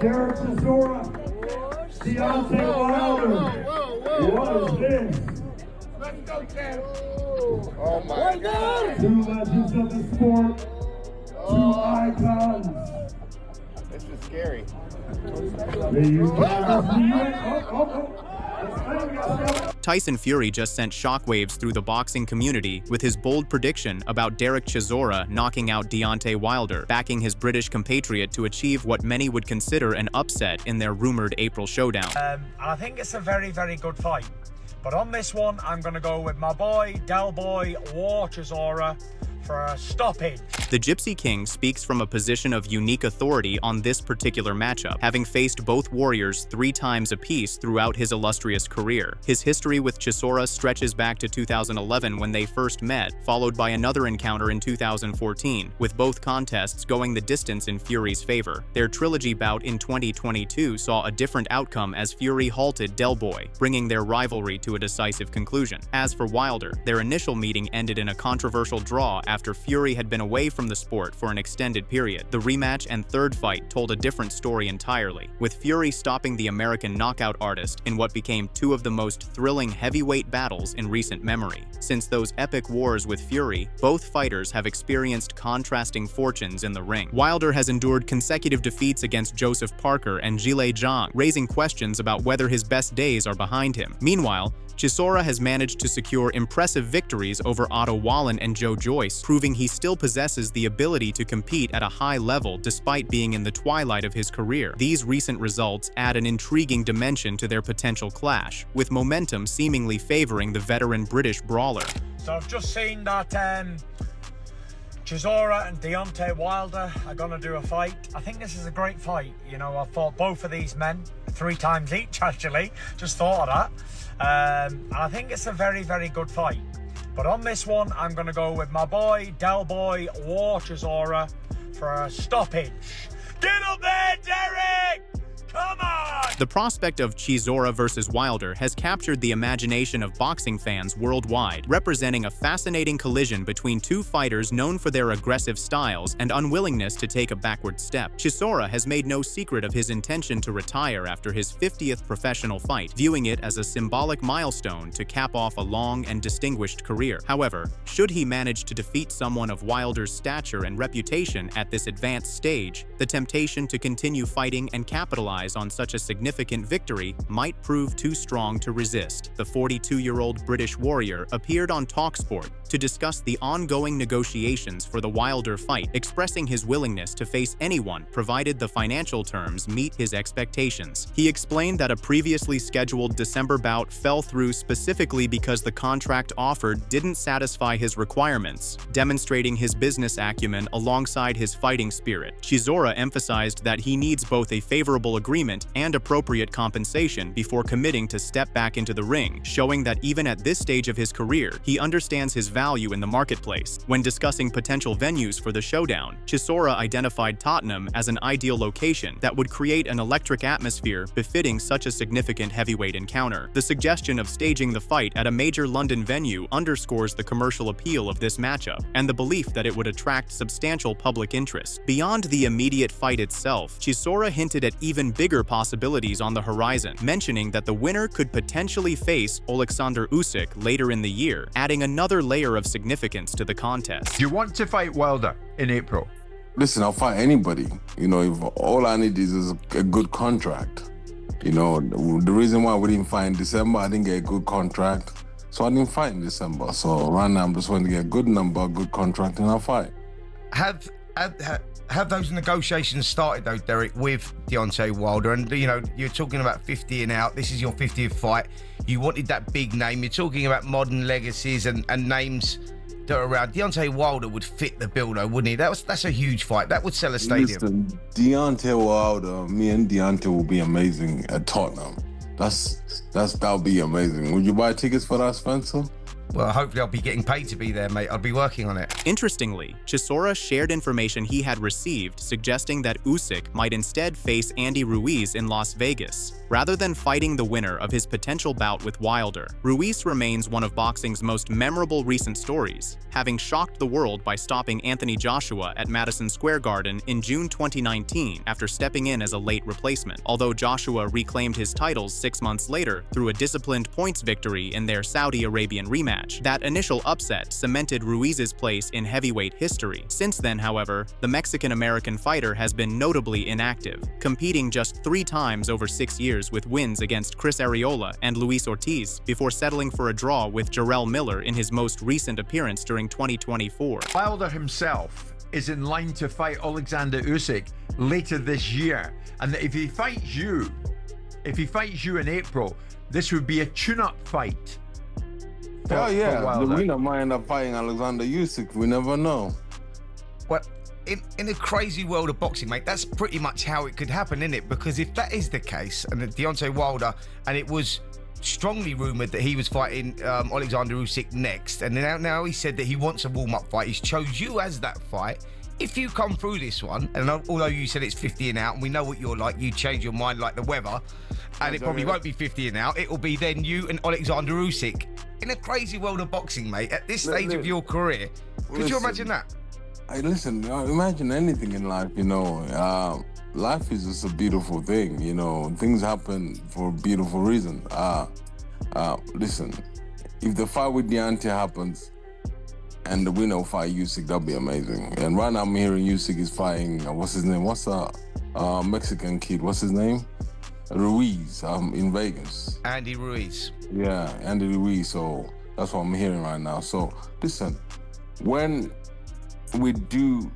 Derek Chisora, Deontay Wilder. What is this? Let's go, Ted. Oh my God. Two legends of the sport. Two icons. This is scary. Tyson Fury just sent shockwaves through the boxing community with his bold prediction about Derek Chisora knocking out Deontay Wilder, backing his British compatriot to achieve what many would consider an upset in their rumored April showdown. I think it's a very, very good fight. But on this one, I'm going to go with my boy, Del Boy, Chisora, for a stoppage. The Gypsy King speaks from a position of unique authority on this particular matchup, having faced both warriors 3 times apiece throughout his illustrious career. His history with Chisora stretches back to 2011 when they first met, followed by another encounter in 2014, with both contests going the distance in Fury's favor. Their trilogy bout in 2022 saw a different outcome as Fury halted Del Boy, bringing their rivalry to a decisive conclusion. As for Wilder, their initial meeting ended in a controversial draw after Fury had been away from the sport for an extended period. The rematch and third fight told a different story entirely, with Fury stopping the American knockout artist in what became 2 of the most thrilling heavyweight battles in recent memory. Since those epic wars with Fury, both fighters have experienced contrasting fortunes in the ring. Wilder has endured consecutive defeats against Joseph Parker and Zhilei Zhang, raising questions about whether his best days are behind him. Meanwhile, Chisora has managed to secure impressive victories over Otto Wallen and Joe Joyce, proving he still possesses the ability to compete at a high level despite being in the twilight of his career. These recent results add an intriguing dimension to their potential clash, with momentum seemingly favoring the veteran British brawler. So I've just seen that Chisora and Deontay Wilder are going to do a fight. I think this is a great fight. You know, I've fought both of these men 3 times each, actually. Just thought of that. And I think it's a very, very good fight. But on this one, I'm going to go with my boy, Del Boy, Chisora, for a stoppage. Get up there, Derek! Come on! The prospect of Chisora versus Wilder has captured the imagination of boxing fans worldwide, representing a fascinating collision between 2 fighters known for their aggressive styles and unwillingness to take a backward step. Chisora has made no secret of his intention to retire after his 50th professional fight, viewing it as a symbolic milestone to cap off a long and distinguished career. However, should he manage to defeat someone of Wilder's stature and reputation at this advanced stage, the temptation to continue fighting and capitalize on such a significant victory might prove too strong to resist. The 42-year-old British warrior appeared on TalkSport to discuss the ongoing negotiations for the Wilder fight, expressing his willingness to face anyone provided the financial terms meet his expectations. He explained that a previously scheduled December bout fell through specifically because the contract offered didn't satisfy his requirements, demonstrating his business acumen alongside his fighting spirit. Chisora emphasized that he needs both a favorable agreement and appropriate compensation before committing to step back into the ring, showing that even at this stage of his career, he understands his value in the marketplace. When discussing potential venues for the showdown, Chisora identified Tottenham as an ideal location that would create an electric atmosphere befitting such a significant heavyweight encounter. The suggestion of staging the fight at a major London venue underscores the commercial appeal of this matchup and the belief that it would attract substantial public interest. Beyond the immediate fight itself, Chisora hinted at even bigger possibilities on the horizon, mentioning that the winner could potentially face Oleksandr Usyk later in the year, adding another layer of significance to the contest. You want to fight Wilder in April? Listen, I'll fight anybody. You know, if all I need is a good contract. You know, the reason why we didn't fight in December, I didn't get a good contract. So I didn't fight in December. So right now I'm just wanting to get a good number, a good contract, and I'll fight. Have those negotiations started though, Derek, with Deontay Wilder? And you know, you're talking about 50 and out. This is your 50th fight. You wanted that big name. You're talking about modern legacies and names that are around. Deontay Wilder would fit the bill though, wouldn't he? That's a huge fight. That would sell a stadium. Listen, Deontay Wilder, me and Deontay will be amazing at Tottenham. That'll be amazing. Would you buy tickets for that, Spencer? Well, hopefully I'll be getting paid to be there, mate. I'll be working on it. Interestingly, Chisora shared information he had received suggesting that Usyk might instead face Andy Ruiz in Las Vegas, rather than fighting the winner of his potential bout with Wilder. Ruiz remains one of boxing's most memorable recent stories, having shocked the world by stopping Anthony Joshua at Madison Square Garden in June 2019 after stepping in as a late replacement, although Joshua reclaimed his titles 6 months later through a disciplined points victory in their Saudi Arabian rematch. That initial upset cemented Ruiz's place in heavyweight history. Since then, however, the Mexican-American fighter has been notably inactive, competing just 3 times over 6 years with wins against Chris Arreola and Luis Ortiz before settling for a draw with Jarrell Miller in his most recent appearance during 2024. Wilder himself is in line to fight Alexander Usyk later this year, and if he fights you in April, this would be a tune-up fight. Oh yeah, the winner might end up fighting Alexander Usyk. We never know. Well, in a crazy world of boxing, mate, that's pretty much how it could happen, isn't it? Because if that is the case, and Deontay Wilder, and it was strongly rumoured that he was fighting Alexander Usyk next, and now he said that he wants a warm-up fight. He's chose you as that fight. If you come through this one, and although you said it's 50 and out, and we know what you're like, you change your mind like the weather, and it probably won't be 50 and out, it'll be then you and Alexander Usyk. In a crazy world of boxing, mate, at this stage of your career, could you imagine that? Imagine anything in life, you know. Life is just a beautiful thing, you know. Things happen for a beautiful reason. Listen, if the fight with Deontay happens and the winner will fight Usyk, that'll be amazing. And right now I'm hearing Usyk is fighting, what's his name? What's the Mexican kid? What's his name? Ruiz, in Vegas. Andy Ruiz. Yeah, Andy Ruiz. So that's what I'm hearing right now. So listen, when we do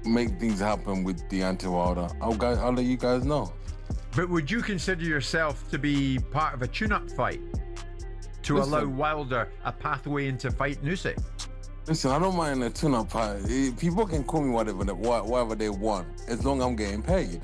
make things happen with Deontay Wilder, I'll let you guys know. But would you consider yourself to be part of a tune-up fight to allow Wilder a pathway into fighting Usyk? Listen, I don't mind a tune-up fight. People can call me whatever they want, as long as I'm getting paid.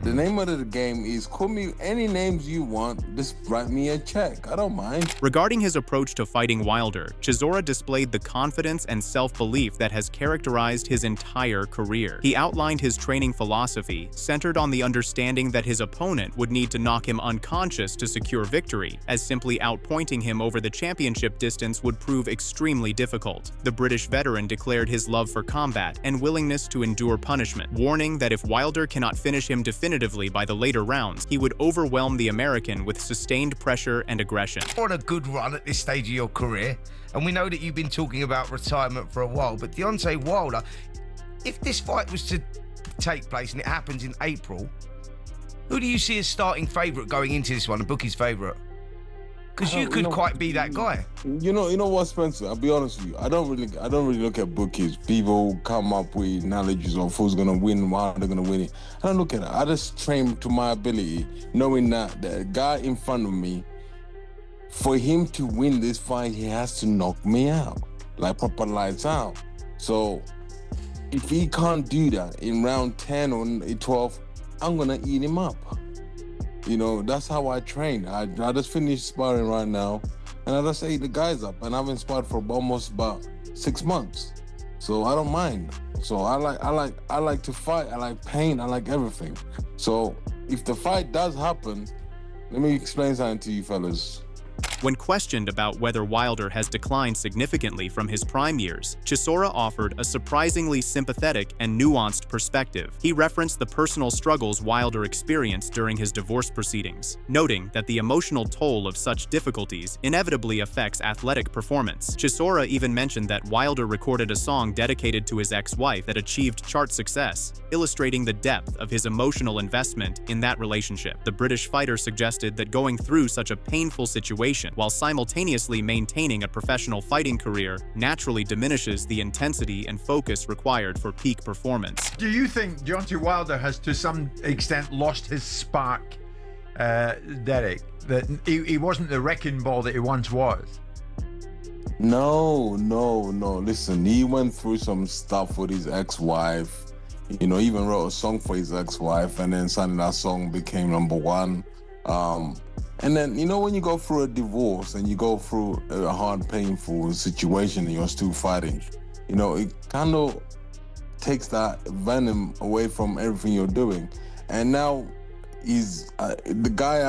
The name of the game is call me any names you want, just write me a check. I don't mind. Regarding his approach to fighting Wilder, Chisora displayed the confidence and self-belief that has characterized his entire career. He outlined his training philosophy, centered on the understanding that his opponent would need to knock him unconscious to secure victory, as simply outpointing him over the championship distance would prove extremely difficult. The British veteran declared his love for combat and willingness to endure punishment, warning that if Wilder cannot finish him definitively by the later rounds, he would overwhelm the American with sustained pressure and aggression. You're on a good run at this stage of your career, and we know that you've been talking about retirement for a while, but Deontay Wilder, if this fight was to take place and it happens in April, who do you see as starting favourite going into this one, a bookie's favourite? Because you could quite be that guy. You know what, Spencer? I'll be honest with you. I don't really look at bookies. People come up with knowledge of who's gonna win, why they're gonna win it. I don't look at it. I just train to my ability, knowing that the guy in front of me, for him to win this fight, he has to knock me out, like proper lights out. So if he can't do that in round 10 or 12, I'm gonna eat him up. You know, that's how I train. I just finished sparring right now, and I just ate the guys up, and I've been sparring for almost about 6 months. So I don't mind. So I like to fight. I like pain. I like everything. So if the fight does happen, let me explain something to you fellas. When questioned about whether Wilder has declined significantly from his prime years, Chisora offered a surprisingly sympathetic and nuanced perspective. He referenced the personal struggles Wilder experienced during his divorce proceedings, noting that the emotional toll of such difficulties inevitably affects athletic performance. Chisora even mentioned that Wilder recorded a song dedicated to his ex-wife that achieved chart success, illustrating the depth of his emotional investment in that relationship. The British fighter suggested that going through such a painful situation while simultaneously maintaining a professional fighting career naturally diminishes the intensity and focus required for peak performance. Do you think Deontay Wilder has to some extent lost his spark, Derek? That he wasn't the wrecking ball that he once was? No. Listen, he went through some stuff with his ex-wife. You know, he even wrote a song for his ex-wife, and then suddenly that song became #1. And then, you know, when you go through a divorce and you go through a hard, painful situation and you're still fighting, you know, it kind of takes that venom away from everything you're doing. And now he's the guy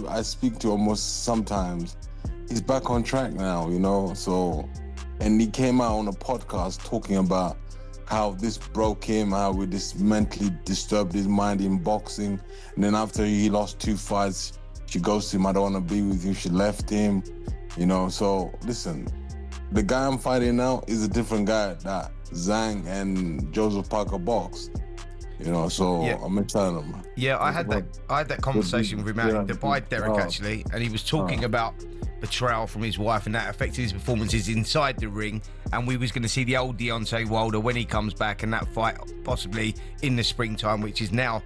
I speak to almost sometimes. He's back on track now, you know. So, and he came out on a podcast talking about how this broke him, how this mentally disturbed his mind in boxing. And then after he lost 2 fights, she goes to him, I don't want to be with you. She left him, you know. So listen, the guy I'm fighting now is a different guy that Zhang and Joseph Parker boxed. You know, so yeah. I'm excited, man. Yeah, I had that conversation with him out in Dubai, Derek, actually, and he was talking about betrayal from his wife, and that affected his performances inside the ring. And we was going to see the old Deontay Wilder when he comes back, and that fight possibly in the springtime, which is now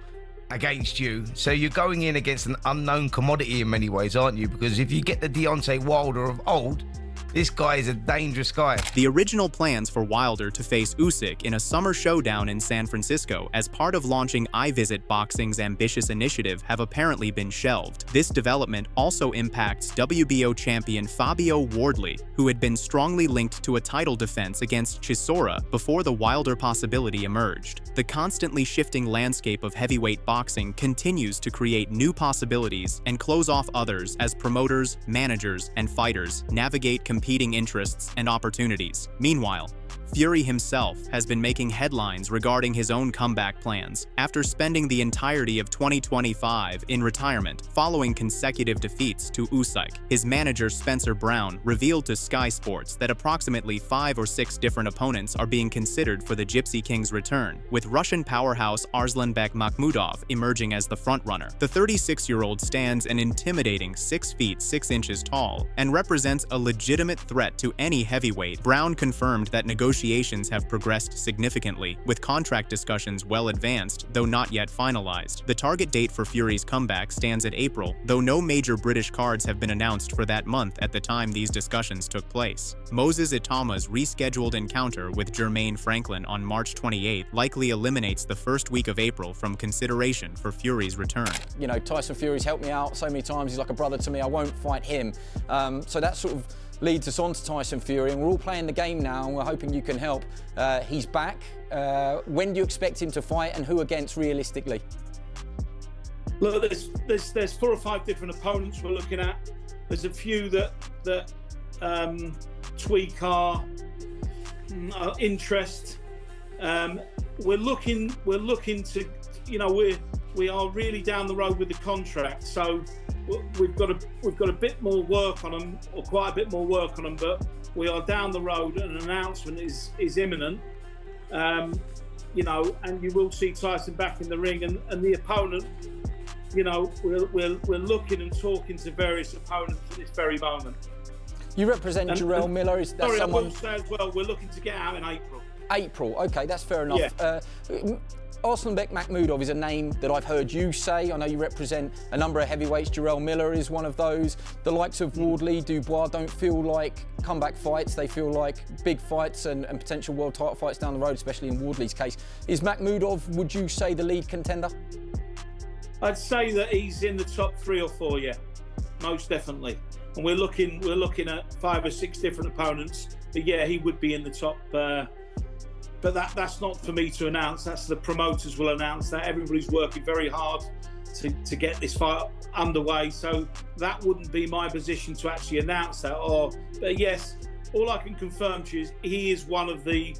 against you. So you're going in against an unknown commodity in many ways, aren't you? Because if you get the Deontay Wilder of old, this guy is a dangerous guy. The original plans for Wilder to face Usyk in a summer showdown in San Francisco as part of launching I Visit Boxing's ambitious initiative have apparently been shelved. This development also impacts WBO champion Fabio Wardley, who had been strongly linked to a title defense against Chisora before the Wilder possibility emerged. The constantly shifting landscape of heavyweight boxing continues to create new possibilities and close off others as promoters, managers, and fighters navigate competing interests and opportunities. Meanwhile, Fury himself has been making headlines regarding his own comeback plans after spending the entirety of 2025 in retirement following consecutive defeats to Usyk. His manager Spencer Brown revealed to Sky Sports that approximately 5 or 6 different opponents are being considered for the Gypsy King's return, with Russian powerhouse Arslanbek Makhmudov emerging as the frontrunner. The 36-year-old stands an intimidating 6 feet 6 inches tall and represents a legitimate threat to any heavyweight. Brown confirmed that negotiations have progressed significantly, with contract discussions well advanced, though not yet finalized. The target date for Fury's comeback stands at April, though no major British cards have been announced for that month at the time these discussions took place. Moses Itama's rescheduled encounter with Jermaine Franklin on March 28 likely eliminates the first week of April from consideration for Fury's return. You know, Tyson Fury's helped me out so many times. He's like a brother to me. I won't fight him. So that sort of leads us on to Tyson Fury, and we're all playing the game now, and we're hoping you can help. He's back. When do you expect him to fight, and who against realistically? Look, there's 4 or 5 different opponents we're looking at. There's a few that tweak our interest. We're looking to, you know, we are really down the road with the contract, so we've got a bit more work on them, or quite a bit more work on them, but we are down the road, and an announcement is imminent. You know, and you will see Tyson back in the ring, and the opponent, you know, we're looking and talking to various opponents at this very moment. You represent Jarrell Miller. Is that sorry, someone? I will say as well, we're looking to get out in April. April, okay, that's fair enough. Yeah. Arslanbek Makhmudov is a name that I've heard you say. I know you represent a number of heavyweights. Jarrell Miller is one of those. The likes of Wardley, Dubois don't feel like comeback fights. They feel like big fights and potential world title fights down the road, especially in Wardley's case. Is Makhmudov, would you say, the lead contender? I'd say that he's in the top 3 or 4, yeah, most definitely. And we're looking at 5 or 6 different opponents. But yeah, he would be in the top. But that's not for me to announce. That's the promoters will announce that. Everybody's working very hard to get this fight underway. So that wouldn't be my position to actually announce that. But yes, all I can confirm to you is he is one of the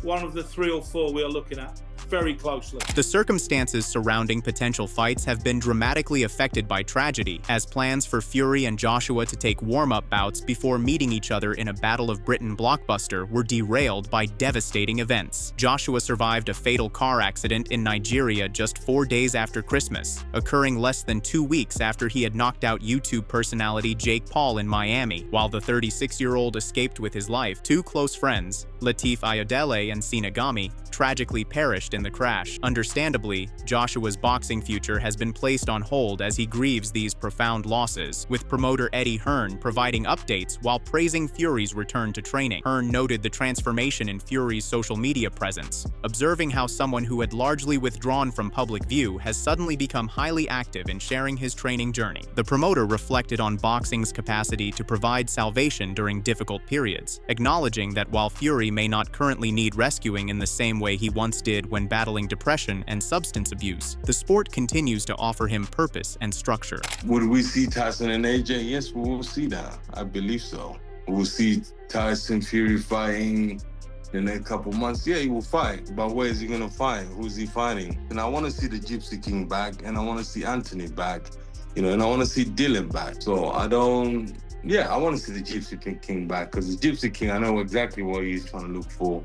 3 or 4 we are looking at very closely. The circumstances surrounding potential fights have been dramatically affected by tragedy, as plans for Fury and Joshua to take warm-up bouts before meeting each other in a Battle of Britain blockbuster were derailed by devastating events. Joshua survived a fatal car accident in Nigeria just 4 days after Christmas, occurring less than 2 weeks after he had knocked out YouTube personality Jake Paul in Miami. While the 36-year-old escaped with his life, 2 close friends, Latif Ayodele and Sinagami, tragically perished in in the crash. Understandably, Joshua's boxing future has been placed on hold as he grieves these profound losses, with promoter Eddie Hearn providing updates while praising Fury's return to training. Hearn noted the transformation in Fury's social media presence, observing how someone who had largely withdrawn from public view has suddenly become highly active in sharing his training journey. The promoter reflected on boxing's capacity to provide salvation during difficult periods, acknowledging that while Fury may not currently need rescuing in the same way he once did when battling depression and substance abuse, the sport continues to offer him purpose and structure. Would we see Tyson and AJ? Yes, we will see that. I believe so. We'll see Tyson Fury fighting in a couple months. Yeah, he will fight, but where is he gonna fight? Who's he fighting? And I want to see the Gypsy King back, and I want to see Anthony back, and I want to see Dylan back. So I want to see the Gypsy King back, because the Gypsy King, I know exactly what he's trying to look for.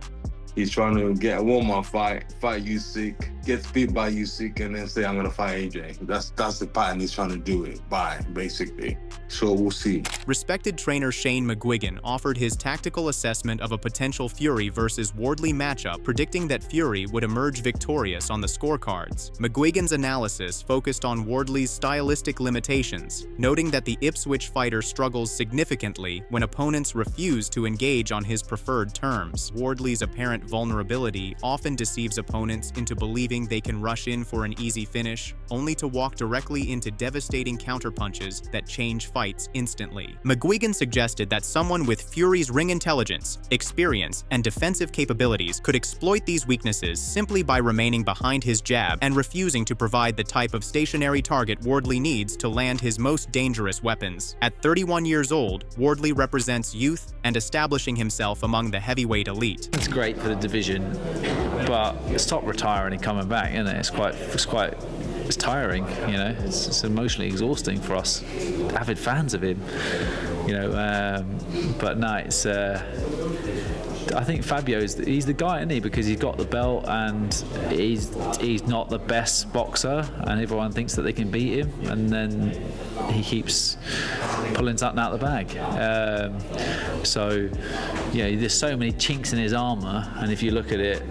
He's trying to get a warm-up fight Usyk, gets beat by Usyk, and then say, I'm gonna fight AJ. That's the pattern he's trying to do it by, basically. So we'll see. Respected trainer Shane McGuigan offered his tactical assessment of a potential Fury versus Wardley matchup, predicting that Fury would emerge victorious on the scorecards. McGuigan's analysis focused on Wardley's stylistic limitations, noting that the Ipswich fighter struggles significantly when opponents refuse to engage on his preferred terms. Wardley's apparent vulnerability often deceives opponents into believing they can rush in for an easy finish, only to walk directly into devastating counterpunches that change fights instantly. McGuigan suggested that someone with Fury's ring intelligence, experience, and defensive capabilities could exploit these weaknesses simply by remaining behind his jab and refusing to provide the type of stationary target Wardley needs to land his most dangerous weapons. At 31 years old, Wardley represents youth and establishing himself among the heavyweight elite. It's great for the division, but stop retiring and coming back, isn't it? It's tiring, it's emotionally exhausting for us avid fans of him, but no, it's I think he's the guy, isn't he? Because he's got the belt and he's not the best boxer, and everyone thinks that they can beat him, and then he keeps pulling something out of the bag. There's so many chinks in his armour, and if you look at it,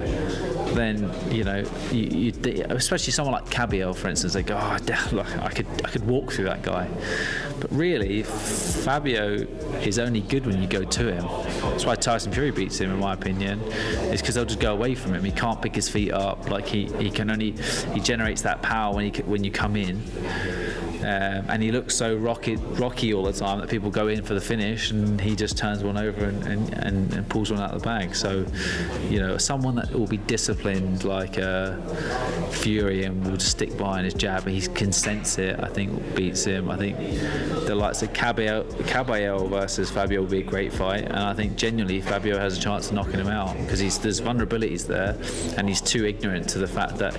then you especially someone like Cabello, for instance, they go, I could walk through that guy. But really, Fabio is only good when you go to him. That's why Tyson Fury beats him, in my opinion, is because they'll just go away from him. He can't pick his feet up. Like he generates that power when you come in. And he looks so rocky all the time that people go in for the finish, and he just turns one over and pulls one out of the bag. So, someone that will be disciplined like Fury and will just stick behind his jab, and he can sense it, I think beats him. I think the likes of Cabello versus Fabio will be a great fight, and I think genuinely Fabio has a chance of knocking him out, because there's vulnerabilities there, and he's too ignorant to the fact that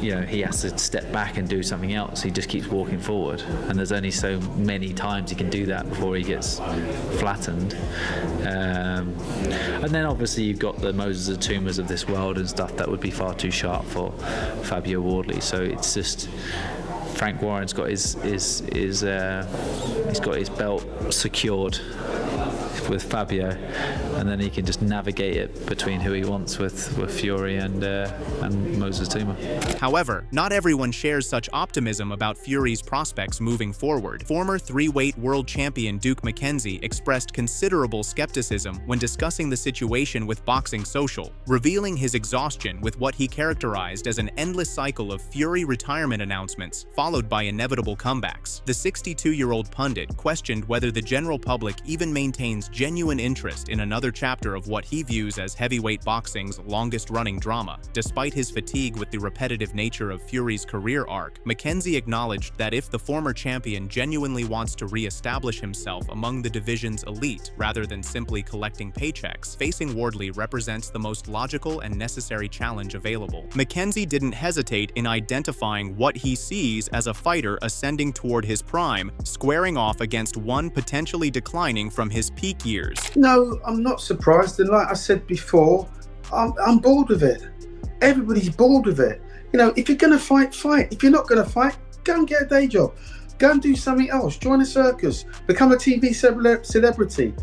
he has to step back and do something else. He just keeps walking forward, and there's only so many times he can do that before he gets flattened. And then obviously you've got the Moses Atumas of this world and stuff that would be far too sharp for Fabio Wardley. So it's just Frank Warren's got he's got his belt secured with Fabio, and then he can just navigate it between who he wants with Fury and Moses Tuma. However, not everyone shares such optimism about Fury's prospects moving forward. Former three-weight world champion Duke McKenzie expressed considerable skepticism when discussing the situation with Boxing Social, revealing his exhaustion with what he characterized as an endless cycle of Fury retirement announcements followed by inevitable comebacks. The 62-year-old pundit questioned whether the general public even maintains genuine interest in another chapter of what he views as heavyweight boxing's longest-running drama. Despite his fatigue with the repetitive nature of Fury's career arc, McKenzie acknowledged that if the former champion genuinely wants to re-establish himself among the division's elite rather than simply collecting paychecks, facing Wardley represents the most logical and necessary challenge available. McKenzie didn't hesitate in identifying what he sees as a fighter ascending toward his prime, squaring off against one potentially declining from his peak years. No, I'm not surprised, and like I said before, I'm bored of it. Everybody's bored of it. If you're going to fight, fight. If you're not going to fight, go and get a day job. Go and do something else. Join a circus. Become a TV celebrity.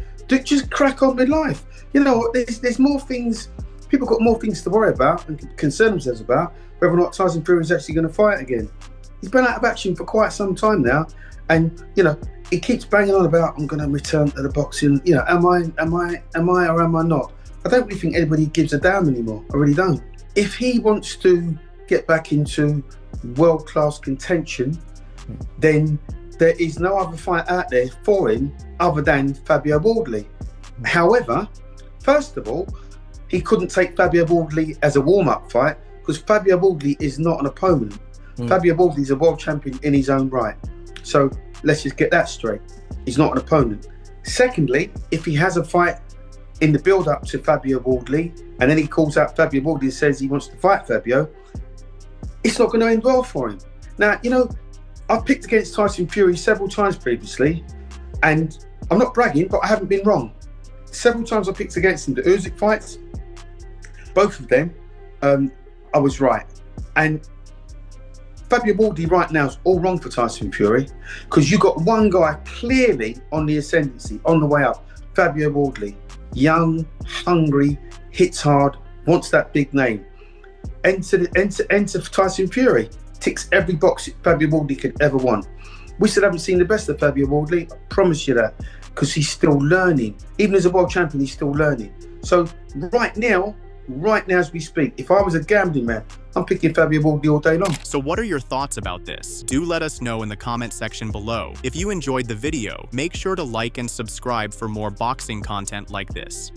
Just crack on with life. There's more things People got more things to worry about and concern themselves about, whether or not Tyson Fury is actually going to fight again. He's been out of action for quite some time now, and you know, he keeps banging on about, I'm going to return to the boxing. You know, am I or am I not? I don't really think anybody gives a damn anymore. I really don't. If he wants to get back into world-class contention, then there is no other fight out there for him other than Fabio Wardley. However, first of all, he couldn't take Fabio Wardley as a warm-up fight because Fabio Wardley is not an opponent. Fabio Wardley is a world champion in his own right. So let's just get that straight. He's not an opponent. Secondly, if he has a fight in the build-up to Fabio Wardley, and then he calls out Fabio Wardley and says he wants to fight Fabio, it's not going to end well for him. Now, you know, I've picked against Tyson Fury several times previously, and I'm not bragging, but I haven't been wrong. Several times I picked against him. The Usyk fights, both of them, I was right. And Fabio Wardley right now is all wrong for Tyson Fury, because you got one guy clearly on the ascendancy, on the way up, Fabio Wardley. Young, hungry, hits hard, wants that big name. Enter Tyson Fury, ticks every box Fabio Wardley could ever want. We still haven't seen the best of Fabio Wardley, I promise you that, because he's still learning. Even as a world champion, he's still learning. So right now as we speak, if I was a gambling man, I'm picking Fabio Wardley all day long. So what are your thoughts about this? Do let us know in the comment section below. If you enjoyed the video, make sure to like and subscribe for more boxing content like this.